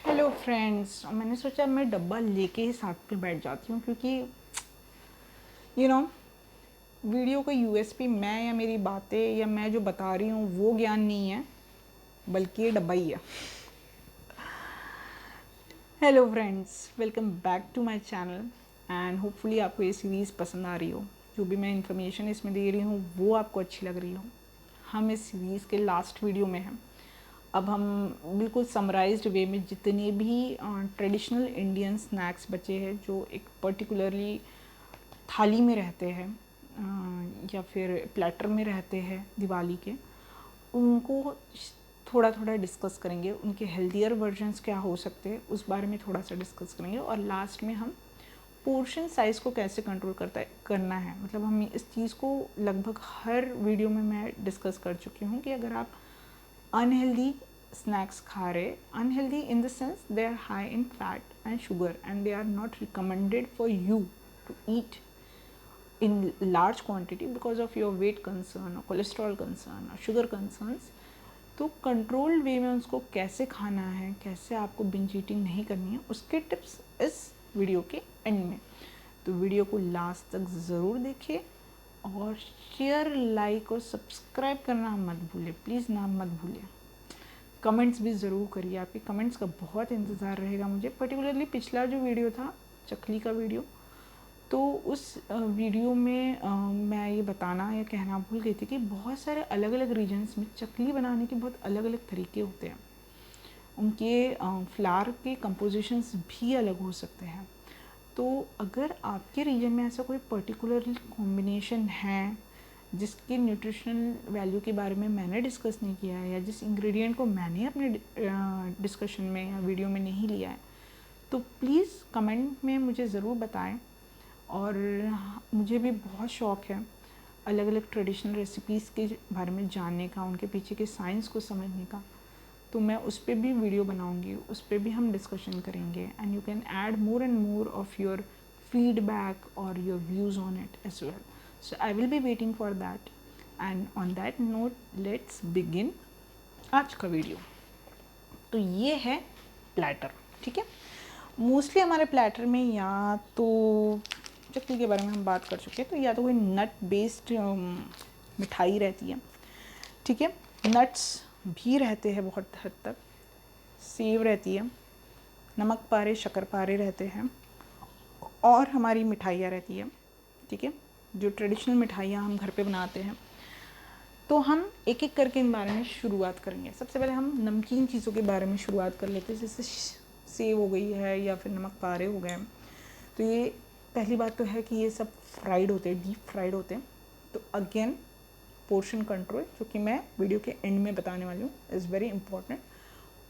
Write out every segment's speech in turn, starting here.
Hello friends, मैंने सोचा मैं डब्बा लेके ही साथ में बैठ जाती हूँ क्योंकि यू नो वीडियो का यूएसपी मैं या मेरी बातें या मैं जो बता रही हूँ वो ज्ञान नहीं है, बल्कि ये डब्बा ही है। Hello friends, welcome back to my channel and hopefully आपको ये सीरीज़ पसंद आ रही हो। जो भी मैं इन्फॉर्मेशन इसमें दे रही हूँ वो आपको अच्छी लग रही हो। हम इस सीरीज़ के लास्ट वीडियो में हैं। अब हम बिल्कुल समराइज्ड वे में जितने भी ट्रेडिशनल इंडियन स्नैक्स बचे हैं जो एक पर्टिकुलरली थाली में रहते हैं या फिर प्लेटर में रहते हैं दिवाली के, उनको थोड़ा थोड़ा डिस्कस करेंगे। उनके हेल्दियर वर्जन्स क्या हो सकते हैं उस बारे में थोड़ा सा डिस्कस करेंगे, और लास्ट में हम पोर्शन साइज़ को कैसे कंट्रोल करना है। मतलब हम इस चीज़ को लगभग हर वीडियो में मैं डिस्कस कर चुकी हूँ कि अगर आप अनहेल्दी स्नैक्स खा रहे, unhealthy in the sense they are high in fat and sugar and they are not recommended for you to eat in large quantity because of your weight concern or cholesterol concern or sugar concerns, तो controlled way में उसको कैसे खाना है, कैसे आपको binge eating नहीं करनी है, उसके टिप्स इस वीडियो के एंड में। तो वीडियो को लास्ट तक ज़रूर देखिए और शेयर, लाइक और सब्सक्राइब करना मत भूलिए, प्लीज़ ना मत भूलिए। कमेंट्स भी ज़रूर करिए, आपके कमेंट्स का बहुत इंतज़ार रहेगा मुझे। पर्टिकुलरली पिछला जो वीडियो था चकली का वीडियो, तो उस वीडियो में मैं ये बताना या कहना भूल गई थी कि बहुत सारे अलग अलग रीजन्स में चकली बनाने के बहुत अलग अलग तरीके होते हैं। उनके फ्लावर के कंपोजिशंस भी अलग हो सकते हैं। तो अगर आपके रीजन में ऐसा कोई पर्टिकुलर कॉम्बिनेशन है जिसके न्यूट्रिशनल वैल्यू के बारे में मैंने डिस्कस नहीं किया है, या जिस इंग्रेडिएंट को मैंने अपने डिस्कशन में या वीडियो में नहीं लिया है, तो प्लीज़ कमेंट में मुझे ज़रूर बताएं। और मुझे भी बहुत शौक़ है अलग अलग ट्रेडिशनल रेसिपीज़ के बारे में जानने का, उनके पीछे के साइंस को समझने का। तो मैं उस पर भी वीडियो बनाऊंगी, उस पर भी हम डिस्कशन करेंगे and you can add more and more of your feedback और your views on it as well. So I will be waiting for that and on that note let's begin आज का video. तो ये है platter, ठीक है। Mostly हमारे platter में या तो चकली के बारे में हम बात कर चुके हैं, तो या तो कोई नट बेस्ड मिठाई रहती है, ठीक है। नट्स भी रहते हैं बहुत हद तक, सेव रहती है, नमक पारे शक्कर पारे रहते हैं, और हमारी मिठाइयाँ रहती है, ठीक है। जो ट्रेडिशनल मिठाइयाँ हम घर पे बनाते हैं, तो हम एक एक करके इन बारे में शुरुआत करेंगे। सबसे पहले हम नमकीन चीज़ों के बारे में शुरुआत कर लेते हैं, जैसे सेव हो गई है या फिर नमक पारे हो गए। तो ये पहली बात तो है कि ये सब फ्राइड होते हैं, डीप फ्राइड होते हैं। तो अगेन पोर्शन कंट्रोल, जो कि मैं वीडियो के एंड में बताने वाली हूँ, is very important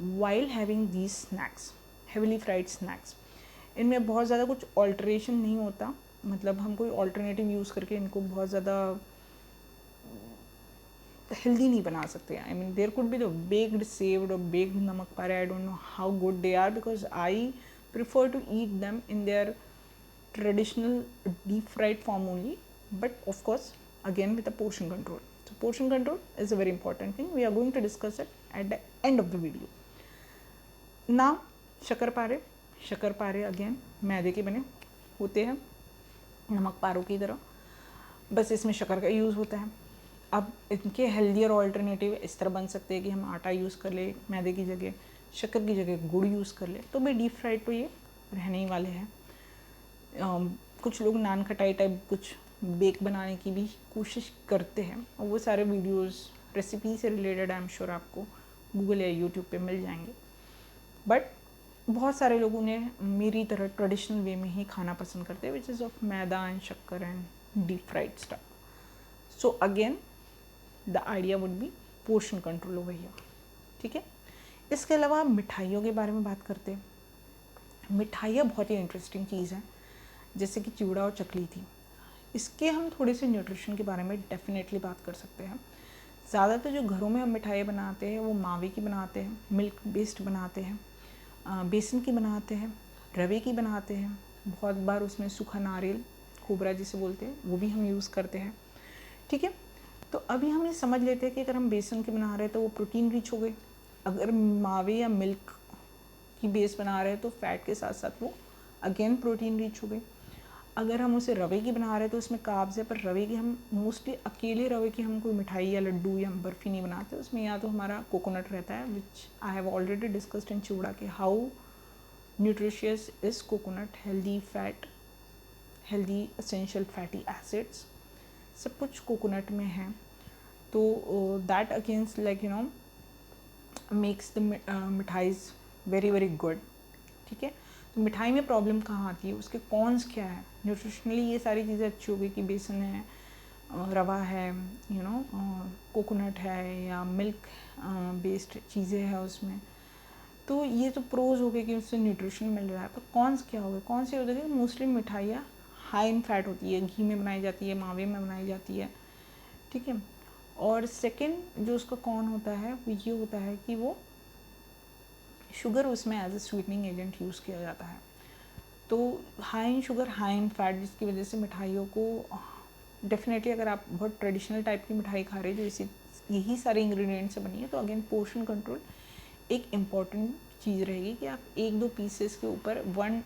while having these snacks, heavily fried snacks. इनमें बहुत ज़्यादा कुछ ऑल्ट्रेशन नहीं होता, मतलब हम कोई ऑल्टरनेटिव यूज़ करके इनको बहुत ज़्यादा हेल्दी नहीं बना सकते। I mean there could be the baked सेव्ड और baked namak pare, I don't know how good they are because I prefer to eat them in their traditional deep fried form only, but of course again with a portion control. So portion control is a very important thing. We are going to discuss it at the end of the video. Now शक्कर पारे again मैदे के बने होते हैं, नमक पारों की तरह, बस इसमें शक्कर का यूज़ होता है। अब इनके हेल्दियर ऑल्टरनेटिव इस तरह बन सकते हैं कि हम आटा यूज़ कर ले मैदे की जगह, शक्कर की जगह गुड़ यूज़ कर ले, तो भाई डीप फ्राइड तो ये रहने ही वाले हैं। कुछ लोग नान खटाई टाइप कुछ बेक बनाने की भी कोशिश करते हैं, और वो सारे वीडियोस रेसिपी से रिलेटेड आई एम श्योर आपको गूगल या यूट्यूब पे मिल जाएंगे। बट बहुत सारे लोग उन्हें मेरी तरह ट्रेडिशनल वे में ही खाना पसंद करते हैं, which is of maida and shakkar and deep fried stuff. So again the idea would be portion control over here, ठीक है। इसके अलावा मिठाइयों के बारे में बात करते हैं। मिठाइयाँ बहुत ही इंटरेस्टिंग चीज़ है, जैसे कि चिवड़ा और चकली थी। इसके हम थोड़े से न्यूट्रिशन के बारे में डेफिनेटली बात कर सकते हैं। ज़्यादातर जो घरों में हम मिठाइयाँ बनाते हैं वो मावे की बनाते हैं, मिल्क बेस्ड बनाते हैं, बेसन की बनाते हैं, रवे की बनाते हैं। बहुत बार उसमें सूखा नारियल, खोबरा जिसे बोलते हैं, वो भी हम यूज़ करते हैं, ठीक है। तो अभी हम ये समझ लेते हैं कि अगर हम बेसन की बना रहे हैं तो वो प्रोटीन रिच हो गई। अगर मावे या मिल्क की बेस बना रहे हैं तो फैट के साथ साथ वो अगेन प्रोटीन रिच हो गई। अगर हम उसे रवे की बना रहे हैं तो उसमें कार्ब्स है, पर रवे की हम मोस्टली अकेले रवे की हम कोई मिठाई या लड्डू या बर्फ़ी नहीं बनाते, उसमें या तो हमारा कोकोनट रहता है, which I have already discussed in chivda के how nutritious is coconut, healthy fat, healthy essential fatty acids सब कुछ कोकोनट में है। तो that against like you know makes the mithais very very good. ठीक है, तो मिठाई में प्रॉब्लम कहाँ आती है, उसके कॉन्स क्या है। न्यूट्रिशनली ये सारी चीज़ें अच्छी हो गई कि बेसन है, रवा है, यू नो कोकोनट है या मिल्क बेस्ड चीज़ें हैं उसमें, तो ये तो प्रोज हो गए कि उससे न्यूट्रिशन मिल रहा है। पर कॉन्स क्या हो गए, कौन से होते हैं, मोस्टली मिठाइयाँ हाई इन फैट होती है, घी में बनाई जाती है, मावे में बनाई जाती है। ठीक है, और सेकंड जो उसका कौन होता है वो ये होता है कि वो शुगर उसमें as a sweetening agent use किया जाता है। तो high in sugar high in fat, जिसकी वजह से मिठाइयों को डेफिनेटली अगर आप बहुत ट्रेडिशनल टाइप की मिठाई खा रहे हैं जो इसी यही सारे इंग्रेडिएंट्स से बनी है, तो अगेन पोर्शन कंट्रोल एक इम्पॉर्टेंट चीज़ रहेगी कि आप 1-2 पीसेस के ऊपर वन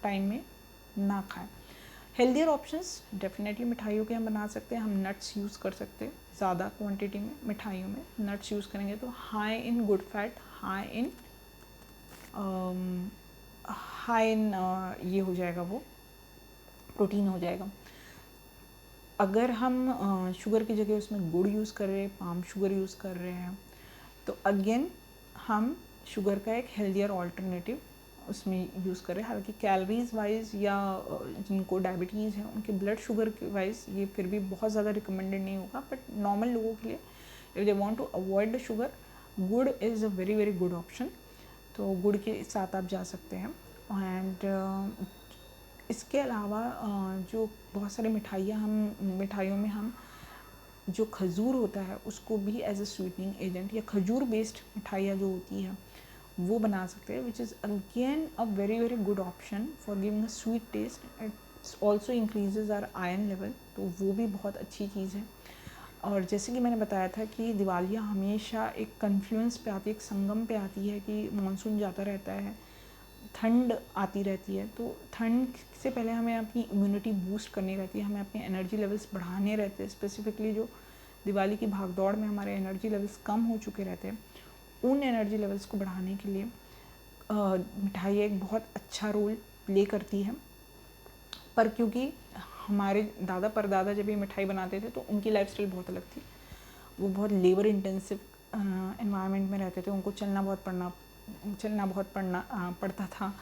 टाइम में ना खाएं। हेल्दियर ऑप्शंस डेफिनेटली मिठाइयों के हम बना सकते हैं, हम नट्स यूज़ कर सकते हैं ज़्यादा क्वांटिटी में। मिठाइयों में नट्स यूज़ करेंगे तो high in good fat, high in ये हो जाएगा, वो प्रोटीन हो जाएगा। अगर हम शुगर की जगह उसमें गुड़ यूज़ कर रहे हैं, पाम शुगर यूज़ कर रहे हैं, तो अगेन हम शुगर का एक हेल्दियर ऑल्टरनेटिव उसमें यूज़ करें। हालांकि कैलोरीज वाइज या जिनको डायबिटीज़ है उनके ब्लड शुगर के वाइज ये फिर भी बहुत ज़्यादा रिकमेंडेड नहीं होगा, बट नॉर्मल लोगों के लिए if they want to avoid the sugar, gur is a very very good option. तो गुड़ के साथ आप जा सकते हैं। एंड इसके अलावा जो बहुत सारी मिठाइयों में हम जो खजूर होता है उसको भी एज अ स्वीटनिंग एजेंट या खजूर बेस्ड मिठाइयाँ जो होती हैं वो बना सकते हैं, which is again a very very good option for giving a sweet taste. It's also increases our iron level, तो वो भी बहुत अच्छी चीज़ है। और जैसे कि मैंने बताया था कि दिवालियाँ हमेशा एक कन्फ्लुएंस पे आती है, एक संगम पे आती है कि मानसून जाता रहता है, ठंड आती रहती है, तो ठंड से पहले हमें अपनी इम्यूनिटी बूस्ट करनी रहती है, हमें अपने एनर्जी लेवल्स बढ़ाने रहते हैं। स्पेसिफिकली जो दिवाली की भागदौड़ में हमारे एनर्जी लेवल्स कम हो चुके रहते हैं, उन एनर्जी लेवल्स को बढ़ाने के लिए मिठाई एक बहुत अच्छा रोल प्ले करती है। पर क्योंकि हमारे दादा परदादा जब ये मिठाई बनाते थे तो उनकी लाइफस्टाइल बहुत अलग थी, वो बहुत लेबर इंटेंसिव एनवायरनमेंट में रहते थे, उनको चलना बहुत पड़ता था,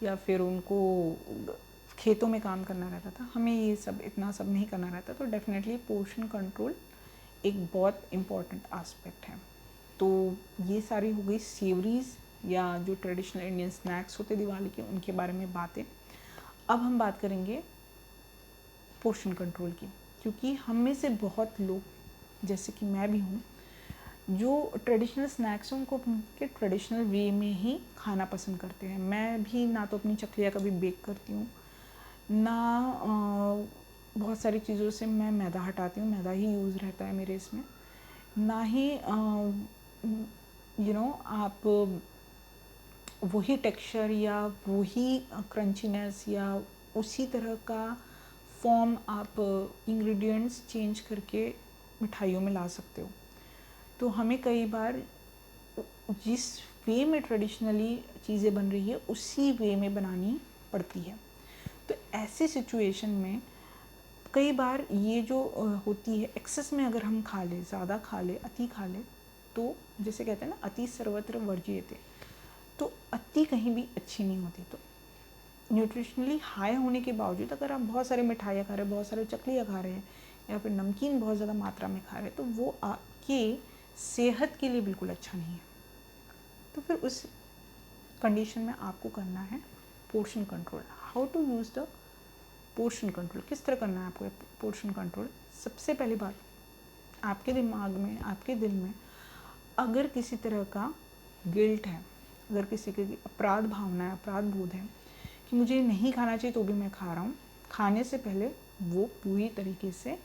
या फिर उनको खेतों में काम करना रहता था। हमें ये सब इतना सब नहीं करना रहता, तो डेफिनेटली पोर्शन कंट्रोल एक बहुत इम्पॉर्टेंट आस्पेक्ट है। तो ये सारी हो गई सेवरीज़ या जो ट्रेडिशनल इंडियन स्नैक्स होते दिवाली के, उनके बारे में बातें। अब हम बात करेंगे पोर्शन कंट्रोल की, क्योंकि हम में से बहुत लोग जैसे कि मैं भी हूँ जो ट्रेडिशनल स्नैक्स उनको के ट्रेडिशनल वे में ही खाना पसंद करते हैं। मैं भी ना तो अपनी चकलियाँ कभी बेक करती हूँ, ना बहुत सारी चीज़ों से मैं मैदा हटाती हूँ, मैदा ही यूज़ रहता है मेरे इसमें, ना ही आप वही टेक्सचर या वही क्रंचीनेस या उसी तरह का फॉर्म आप इंग्रेडिएंट्स चेंज करके मिठाइयों में ला सकते हो। तो हमें कई बार जिस वे में ट्रेडिशनली चीज़ें बन रही है उसी वे में बनानी पड़ती है। तो ऐसी सिचुएशन में कई बार ये जो होती है एक्सेस में अगर हम खा ले, ज़्यादा खा ले, अति खा ले, तो जैसे कहते हैं ना अति सर्वत्र वर्ज्यते, तो अति कहीं भी अच्छी नहीं होती। तो न्यूट्रिशनली हाई होने के बावजूद अगर आप बहुत सारे मिठाइयाँ खा रहे हैं, बहुत सारे चकलियाँ खा रहे हैं, या फिर नमकीन बहुत ज़्यादा मात्रा में खा रहे हैं, तो वो आपके सेहत के लिए बिल्कुल अच्छा नहीं है। तो फिर उस कंडीशन में आपको करना है portion control. How to use the portion control, किस तरह करना है आपको पोर्शन कंट्रोल। सबसे पहली बात, आपके दिमाग में, आपके दिल में अगर किसी तरह का गिल्ट है, अगर किसी की अपराध भावना है, अपराध बोध है कि मुझे नहीं खाना चाहिए तो भी मैं खा रहा हूँ, खाने से पहले वो पूरी तरीके से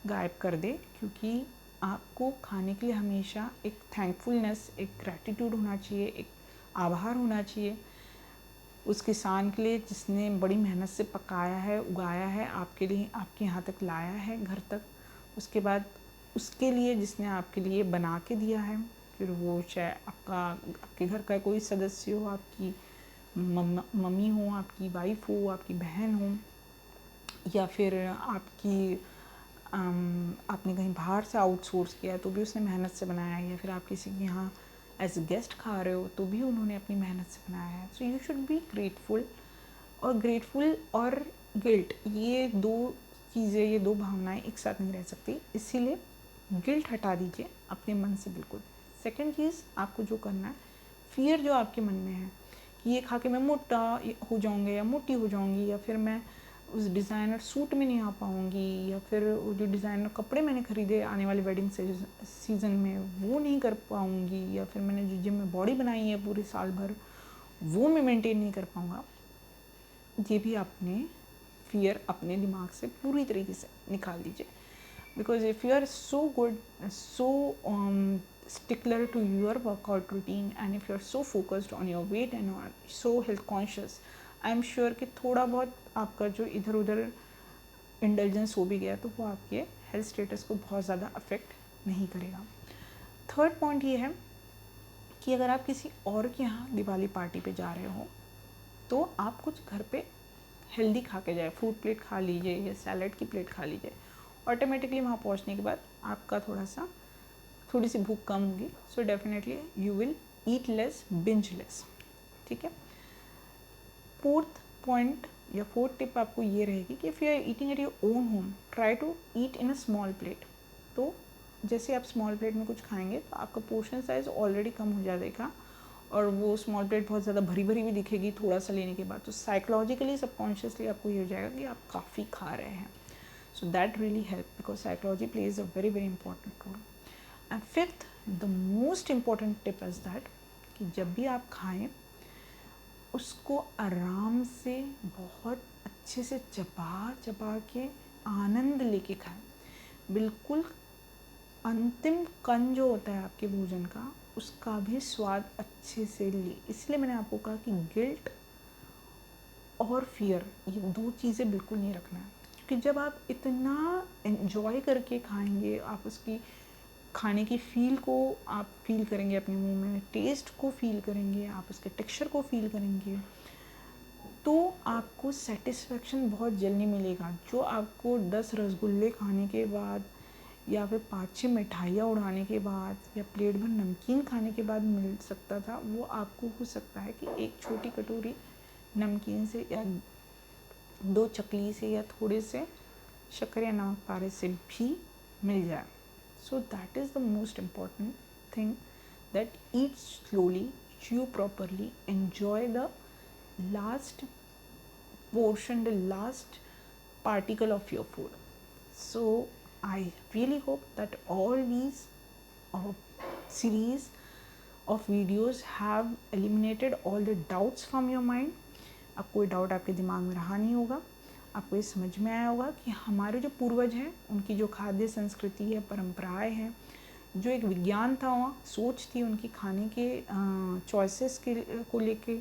गायब कर दे। क्योंकि आपको खाने के लिए हमेशा एक थैंकफुलनेस, एक ग्रैटिट्यूड होना चाहिए, एक आभार होना चाहिए उस किसान के लिए जिसने बड़ी मेहनत से पकाया है, उगाया है, आपके लिए, आपके यहाँ तक लाया है घर तक। उसके बाद उसके लिए जिसने आपके लिए बना के दिया है, फिर वो चाहे आपके घर का कोई सदस्य हो, आपकी मम्मी हो, आपकी वाइफ हो, आपकी बहन हो, या फिर आपने कहीं बाहर से आउटसोर्स किया है तो भी उसने मेहनत से बनाया है, या फिर आप किसी के यहाँ एज ए गेस्ट खा रहे हो तो भी उन्होंने अपनी मेहनत से बनाया है। So you should be grateful. और ग्रेटफुल और गिल्ट, ये दो चीज़ें, ये दो भावनाएं एक साथ नहीं रह सकती, इसीलिए गिल्ट हटा दीजिए अपने मन से बिल्कुल। सेकंड चीज़ आपको जो करना है, फियर जो आपके मन में है कि ये खा के मैं मोटा हो जाऊँगी या मोटी हो जाऊँगी, या फिर मैं उस डिज़ाइनर सूट में नहीं आ पाऊँगी, या फिर वो जो डिज़ाइनर कपड़े मैंने ख़रीदे आने वाले वेडिंग सीज़न में वो नहीं कर पाऊँगी, या फिर मैंने जो जिम में बॉडी बनाई है पूरे साल भर वो मैं मेंटेन नहीं कर पाऊँगा, ये भी आपने फियर अपने दिमाग से पूरी तरीके से निकाल दीजिए। Because if you are so good, so stickler to your workout routine, and if you're so focused on your weight and are so health conscious, I am sure कि थोड़ा बहुत आपका जो इधर उधर इंडल्जेंस हो भी गया तो वो आपके हेल्थ स्टेटस को बहुत ज़्यादा अफेक्ट नहीं करेगा। थर्ड पॉइंट ये है कि अगर आप किसी और के यहाँ दिवाली पार्टी पे जा रहे हो तो आप कुछ घर पे हेल्दी खा के जाए, फ्रूट प्लेट खा लीजिए या सैलड की प्लेट खा लीजिए। ऑटोमेटिकली वहाँ पहुँचने के बाद आपका थोड़ी सी भूख कम होगी, so definitely you will eat less, binge less. ठीक है। फोर्थ पॉइंट या फोर्थ टिप आपको ये रहेगी कि if you are eating at your own home, try to eat in a small plate. तो जैसे आप स्मॉल प्लेट में कुछ खाएंगे तो आपका पोर्शन साइज़ ऑलरेडी कम हो जाएगा, और वो स्मॉल प्लेट बहुत ज़्यादा भरी भरी भी दिखेगी थोड़ा सा लेने के बाद, तो साइकोलॉजिकली सबकॉन्शियसली आपको ये हो जाएगा कि आप काफ़ी खा रहे हैं। So that really help, because psychology plays a very very important role. And fifth, the most important tip is that कि जब भी आप खाएं उसको आराम से बहुत अच्छे से चबा के आनंद लेके खाएं। बिल्कुल अंतिम कण जो होता है आपके भोजन का, उसका भी स्वाद अच्छे से ले। इसलिए मैंने आपको कहा कि गिल्ट और फियर, ये दो चीज़ें बिल्कुल नहीं रखना है, क्योंकि जब आप इतना एंजॉय करके खाएंगे, आप उसकी खाने की फील को आप फील करेंगे, अपने मुंह में टेस्ट को फील करेंगे, आप उसके टेक्सचर को फील करेंगे, तो आपको सेटिस्फेक्शन बहुत जल्दी मिलेगा। जो आपको 10 रसगुल्ले खाने के बाद या फिर 5-6 मिठाइयाँ उड़ाने के बाद या प्लेट भर नमकीन खाने के बाद मिल सकता था, वो आपको हो सकता है कि एक छोटी कटोरी नमकीन से या 2 चकली से या थोड़े से शक्कर या नमक पारे से भी मिल जाए। So that is the most important thing, that eat slowly, chew properly, enjoy the last portion, the last particle of your food. So I really hope that all these series of videos have eliminated all the doubts from your mind. अब कोई doubt आपके दिमाग में रहा नहीं होगा, आपको ये समझ में आया होगा कि हमारे जो पूर्वज हैं उनकी जो खाद्य संस्कृति है, परंपराएं हैं, जो एक विज्ञान था, वहाँ सोच थी उनकी खाने के चॉइसेस को लेके,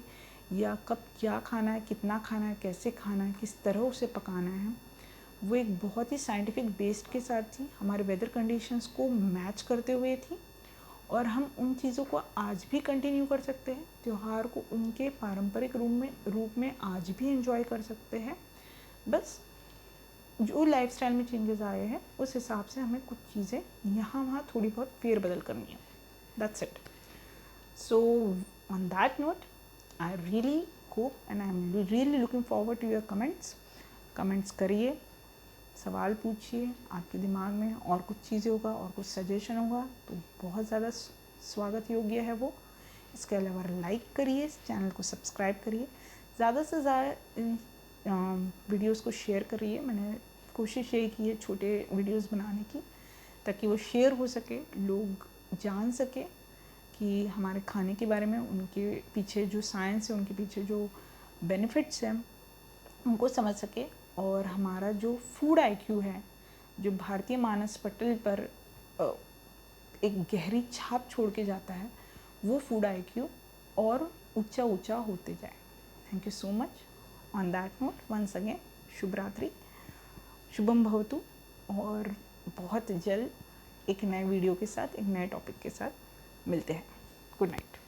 या कब क्या खाना है, कितना खाना है, कैसे खाना है, किस तरह उसे पकाना है, वो एक बहुत ही साइंटिफिक बेस्ड के साथ थी, हमारे वेदर कंडीशंस को मैच करते हुए थी, और हम उन चीज़ों को आज भी कंटिन्यू कर सकते हैं। त्यौहार को उनके पारंपरिक रूप में आज भी एंजॉय कर सकते हैं। बस जो लाइफस्टाइल में चेंजेस आए हैं उस हिसाब से हमें कुछ चीज़ें यहाँ वहाँ थोड़ी बहुत फेरबदल करनी है। That's it. So on that note, I really hope and I am really looking forward to your comments करिए, सवाल पूछिए, आपके दिमाग में और कुछ चीज़ें होगा और कुछ सजेशन होगा तो बहुत ज़्यादा स्वागत योग्य है वो। इसके अलावा लाइक करिए, इस चैनल को सब्सक्राइब करिए, ज़्यादा से ज़्यादा वीडियोस को शेयर करिए। मैंने कोशिश यही की है छोटे वीडियोस बनाने की, ताकि वो शेयर हो सके, लोग जान सके कि हमारे खाने के बारे में, उनके पीछे जो साइंस है, उनके पीछे जो बेनिफिट्स हैं उनको समझ सके, और हमारा जो फूड IQ है, जो भारतीय मानस पटल पर एक गहरी छाप छोड़ के जाता है, वो फूड IQ और ऊंचा ऊंचा होते जाए। Thank you so much. On that note once again शुभ रात्रि, शुभम भवतु, और बहुत जल्द एक नए वीडियो के साथ, एक नए टॉपिक के साथ मिलते हैं। Good night.